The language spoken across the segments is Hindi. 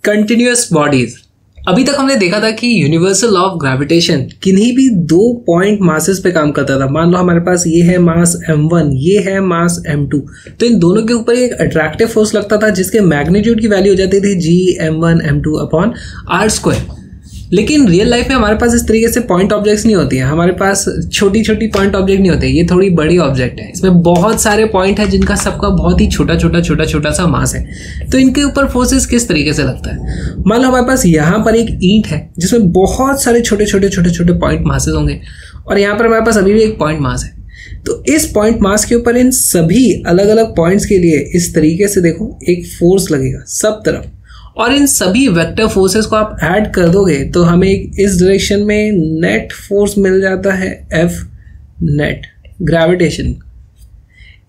Continuous bodies. अभी तक हमने देखा था कि यूनिवर्सल लॉ ऑफ ग्रेविटेशन किन्हीं भी दो पॉइंट मासेस पे काम करता था। मान लो हमारे पास ये है मास m1, ये है मास m2, तो इन दोनों के ऊपर एक अट्रैक्टिव फोर्स लगता था जिसके मैग्नीट्यूड की वैल्यू हो जाती थी Gm1m2/r²। लेकिन रियल लाइफ में हमारे पास इस तरीके से पॉइंट ऑब्जेक्ट्स नहीं होती हैं। हमारे पास छोटी छोटी पॉइंट ऑब्जेक्ट नहीं होते, ये थोड़ी बड़ी ऑब्जेक्ट है। इसमें बहुत सारे पॉइंट है जिनका सबका बहुत ही छोटा छोटा सा मास है। तो इनके ऊपर फोर्सेस किस तरीके से लगता है? मान लो हमारे पास यहाँ पर एक ईंट है जिसमें बहुत सारे छोटे छोटे पॉइंट मासेस होंगे, और यहाँ पर हमारे पास अभी भी एक पॉइंट मास है। तो इस पॉइंट मास के ऊपर इन सभी अलग अलग पॉइंट्स के लिए इस तरीके से देखो एक फोर्स लगेगा सब तरफ, और इन सभी वेक्टर फोर्सेस को आप ऐड कर दोगे तो हमें इस डायरेक्शन में नेट फोर्स मिल जाता है F नेट ग्रेविटेशन।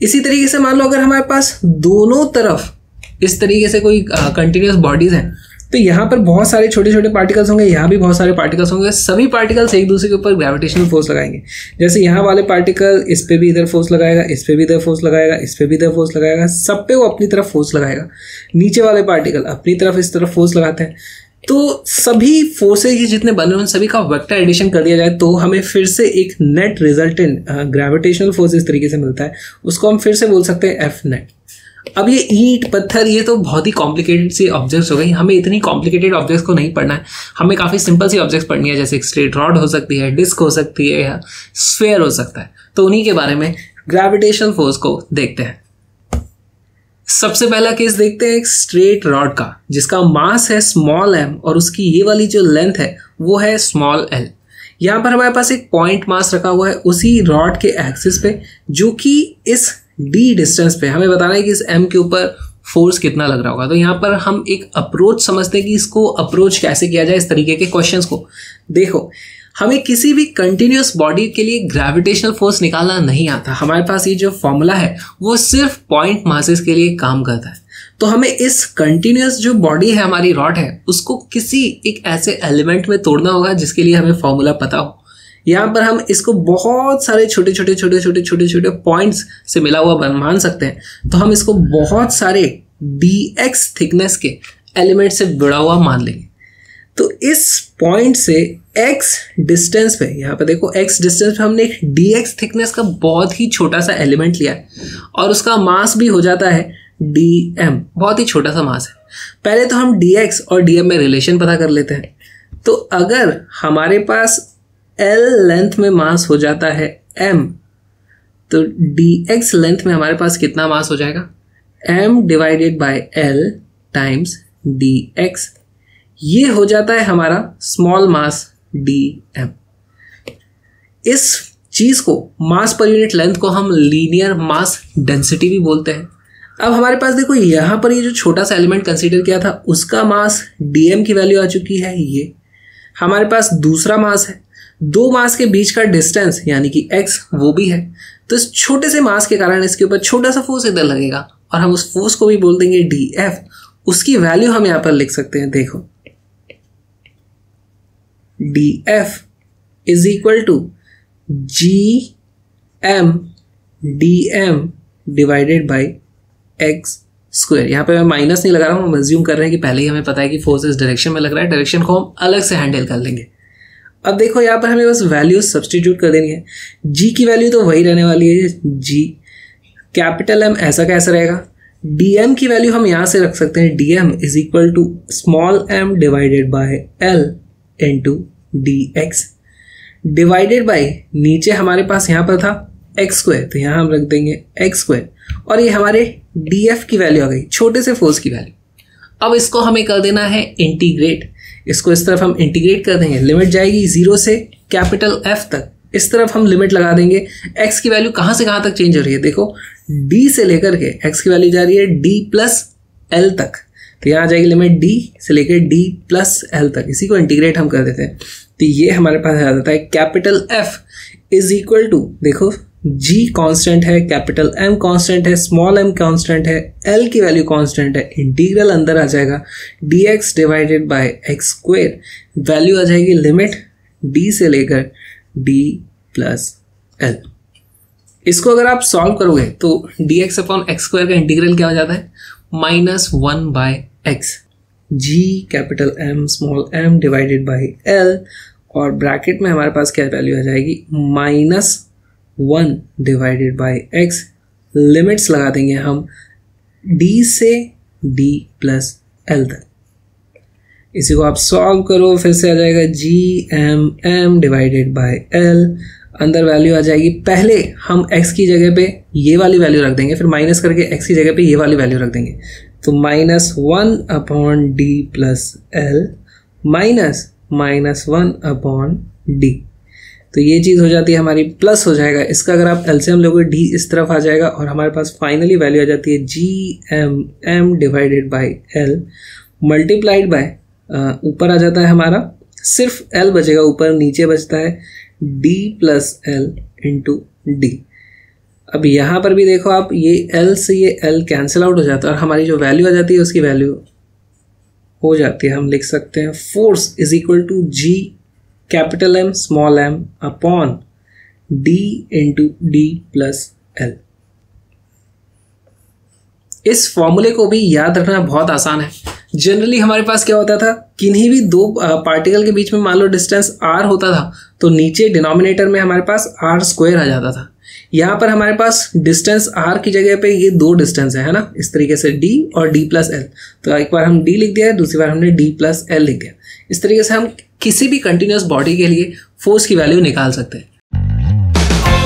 इसी तरीके से मान लो अगर हमारे पास दोनों तरफ इस तरीके से कोई कंटिन्यूअस बॉडीज हैं, तो यहाँ पर बहुत सारे छोटे छोटे पार्टिकल्स होंगे, यहाँ भी बहुत सारे पार्टिकल्स होंगे। सभी पार्टिकल्स एक दूसरे के ऊपर ग्रेविटेशनल फोर्स लगाएंगे। जैसे यहाँ वाले पार्टिकल इस पे भी इधर फोर्स लगाएगा, इस पे भी इधर फोर्स लगाएगा, इस पे भी इधर फोर्स लगाएगा, सब पे वो अपनी तरफ फोर्स लगाएगा। नीचे वाले पार्टिकल अपनी तरफ इस तरफ फोर्स लगाते हैं। तो सभी फोर्सेज जितने बने उन सभी का वेक्टर एडिशन कर दिया जाए तो हमें फिर से एक नेट रिजल्टेंट ग्रेविटेशनल फोर्स इस तरीके से मिलता है। उसको हम फिर से बोल सकते हैं F नेट। अब ये ईंट पत्थर ये तो बहुत ही कॉम्प्लिकेटेड सी ऑब्जेक्ट्स हो गई। हमें इतनी कॉम्प्लिकेटेड ऑब्जेक्ट्स को नहीं पढ़ना है, हमें काफ़ी सिंपल सी ऑब्जेक्ट्स पढ़नी है, जैसे एक स्ट्रेट रॉड हो सकती है, डिस्क हो सकती है, या स्फीयर हो सकता है। तो उन्हीं के बारे में ग्रेविटेशनल फोर्स को देखते हैं। सबसे पहला केस देखते हैं एक स्ट्रेट रॉड का, जिसका मास है स्मॉल m और उसकी ये वाली जो लेंथ है वो है स्मॉल l। यहाँ पर हमारे पास एक पॉइंट मास रखा हुआ है उसी रॉड के एक्सिस पे, जो कि इस d डिस्टेंस पे हमें बताना है कि इस m के ऊपर फोर्स कितना लग रहा होगा। तो यहाँ पर हम एक अप्रोच समझते हैं कि इसको अप्रोच कैसे किया जाए इस तरीके के क्वेश्चंस को। देखो, हमें किसी भी कंटिन्यूअस बॉडी के लिए ग्रेविटेशनल फोर्स निकालना नहीं आता। हमारे पास ये जो फॉर्मूला है वो सिर्फ पॉइंट मासेस के लिए काम करता है। तो हमें इस कंटिन्यूअस जो बॉडी है हमारी रॉड है उसको किसी एक ऐसे एलिमेंट में तोड़ना होगा जिसके लिए हमें फॉर्मूला पता हो। यहाँ पर हम इसको बहुत सारे छोटे छोटे पॉइंट्स से मिला हुआ मान सकते हैं। तो हम इसको बहुत सारे dx थिकनेस के एलिमेंट से जुड़ा हुआ मान लेंगे। तो इस पॉइंट से x डिस्टेंस पे, यहाँ पे देखो x डिस्टेंस पे हमने एक dx थिकनेस का बहुत ही छोटा सा एलिमेंट लिया है और उसका मास भी हो जाता है dm, बहुत ही छोटा सा मास है। पहले तो हम dx और dm में रिलेशन पता कर लेते हैं। तो अगर हमारे पास l लेंथ में मास हो जाता है m, तो dx लेंथ में हमारे पास कितना मास हो जाएगा? m divided by l times dx। ये हो जाता है हमारा स्मॉल मास dm। इस चीज को, मास पर यूनिट लेंथ को, हम लीनियर मास डेंसिटी भी बोलते हैं। अब हमारे पास देखो यहाँ पर ये जो छोटा सा एलिमेंट कंसीडर किया था उसका मास dm की वैल्यू आ चुकी है। ये हमारे पास दूसरा मास है, दो मास के बीच का डिस्टेंस यानी कि x वो भी है। तो इस छोटे से मास के कारण इसके ऊपर छोटा सा फोर्स इधर लगेगा और हम उस फोर्स को भी बोल देंगे df। उसकी वैल्यू हम यहाँ पर लिख सकते हैं, देखो df is equal to gm dm divided by x square. यहाँ पे मैं माइनस नहीं लगा रहा हूँ, हम अज्यूम कर रहे हैं कि पहले ही हमें पता है कि फोर्स इस डायरेक्शन में लग रहा है। डायरेक्शन को हम अलग से हैंडल कर लेंगे। अब देखो यहाँ पर हमें बस वैल्यूज सब्स्टिट्यूट कर देनी है। g की वैल्यू तो वही रहने वाली है, g कैपिटल M ऐसा कैसा रहेगा। dm की वैल्यू हम यहाँ से रख सकते हैं, dm is equal to small m divided by l into dx divided by, नीचे हमारे पास यहाँ पर था x स्क्वायर, तो यहाँ हम रख देंगे x स्क्वायर, और ये हमारे df की वैल्यू आ गई, छोटे से फोर्स की वैल्यू। अब इसको हमें कर देना है इंटीग्रेट। इसको इस तरफ हम इंटीग्रेट कर देंगे, लिमिट जाएगी 0 से कैपिटल F तक। इस तरफ हम लिमिट लगा देंगे। x की वैल्यू कहाँ से कहाँ तक चेंज हो रही है, देखो d से लेकर के x की वैल्यू जा रही है d प्लस l तक। तो यहाँ आ जाएगी लिमिट d से लेकर d प्लस l तक। इसी को इंटीग्रेट हम कर देते हैं तो ये हमारे पास आ जाता है capital F is equal to, देखो g कांस्टेंट है, कैपिटल M कांस्टेंट है, स्मॉल m कांस्टेंट है, l की वैल्यू कांस्टेंट है। इंटीग्रल अंदर आ जाएगा dx divided by x square, value आ जाएगी लिमिट d से लेकर d प्लस l। इसको अगर आप सॉल्व करोगे तो dx अपॉन एक्स स्क्वायर का इंटीग्रल क्या हो जाता है, -1/x। G capital M small M divided by L, और ब्रैकेट में हमारे पास क्या वैल्यू आ जाएगी, -1 डिवाइडेड बाई एक्स। लिमिट्स लगा देंगे हम डी से डी प्लस एल तक। इसी को आप सॉल्व करो, फिर से आ जाएगा G M M divided by L. अंदर वैल्यू आ जाएगी, पहले हम x की जगह पे ये वाली वैल्यू रख देंगे, फिर माइनस करके x की जगह पे ये वाली वैल्यू रख देंगे। तो -1 upon D plus L -1 upon D. तो ये चीज़ हो जाती है हमारी, प्लस हो जाएगा इसका, अगर आप एलसीएम लोगे डी इस तरफ आ जाएगा और हमारे पास फाइनली वैल्यू आ जाती है G M M divided by L multiplied by, ऊपर आ जाता है हमारा सिर्फ एल बचेगा, ऊपर नीचे बचता है D plus L into D. अब यहाँ पर भी देखो आप, ये एल से ये एल कैंसिल आउट हो जाता है और हमारी जो वैल्यू आ जाती है उसकी वैल्यू हो जाती है, हम लिख सकते हैं force is equal to G capital M small M upon D into D plus L. इस फॉर्मूले को भी याद रखना बहुत आसान है। जनरली हमारे पास क्या होता था, किन्हीं भी दो पार्टिकल के बीच में मान लो डिस्टेंस r होता था तो नीचे डिनोमिनेटर में हमारे पास r स्क्वायर आ जाता था। यहाँ पर हमारे पास डिस्टेंस r की जगह पे ये दो डिस्टेंस है ना, इस तरीके से d और d प्लस एल। तो एक बार हम d लिख दिया, दूसरी बार हमने d प्लस एल लिख दिया। इस तरीके से हम किसी भी कंटिन्यूअस बॉडी के लिए फोर्स की वैल्यू निकाल सकते हैं।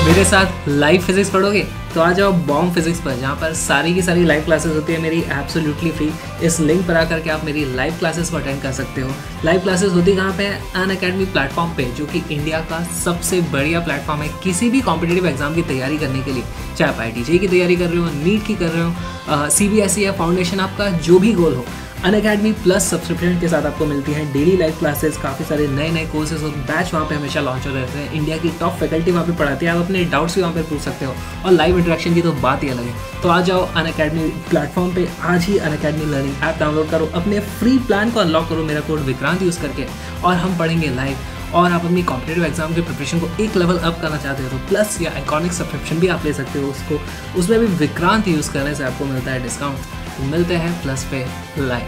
मेरे साथ लाइव फिजिक्स पढ़ोगे तो आ जाओ बॉम्ब फिजिक्स पर, जहाँ पर सारी की सारी लाइव क्लासेस होती है मेरी एब्सोल्युटली फ्री। इस लिंक पर आकर के आप मेरी लाइव क्लासेस को अटेंड कर सकते हो। लाइव क्लासेस होती कहाँ पे है, अनअकैडमी प्लेटफॉर्म पे, जो कि इंडिया का सबसे बढ़िया प्लेटफॉर्म है किसी भी कॉम्पिटेटिव एग्जाम की तैयारी करने के लिए। चाहे आप IIT की तैयारी कर रहे हो, नीट की कर रहे हो, CBSE या फाउंडेशन, आपका जो भी गोल हो, अनअकैडमी प्लस सब्सक्रिप्शन के साथ आपको मिलती हैं डेली लाइव क्लासेस, काफ़ी सारे नए नए कोर्सेज और बैच वहाँ पे हमेशा लॉन्च होते रहते हैं। इंडिया की टॉप फैकल्टी वहाँ पे पढ़ाती है, आप अपने डाउट्स भी वहाँ पे पूछ सकते हो और लाइव इंटरेक्शन की तो बात ही अलग है। तो आ जाओ अनअकैडमी प्लेटफॉर्म पे, आज ही अनअकैडमी लर्निंग ऐप डाउनलोड करो, अपने फ्री प्लान को अनलॉक करो मेरा कोड विक्रांत यूज़ करके, और हम पढ़ेंगे लाइव। और आप अपनी कॉम्पिटेटिव एग्जाम के प्रिपरेशन को एक लेवल अप करना चाहते हो तो प्लस या आइकॉनिक सब्सक्रिप्शन भी आप ले सकते हो, उसको उसमें भी विक्रांत यूज़ करने से आपको मिलता है डिस्काउंट। तो मिलते हैं प्लस पे लाइव।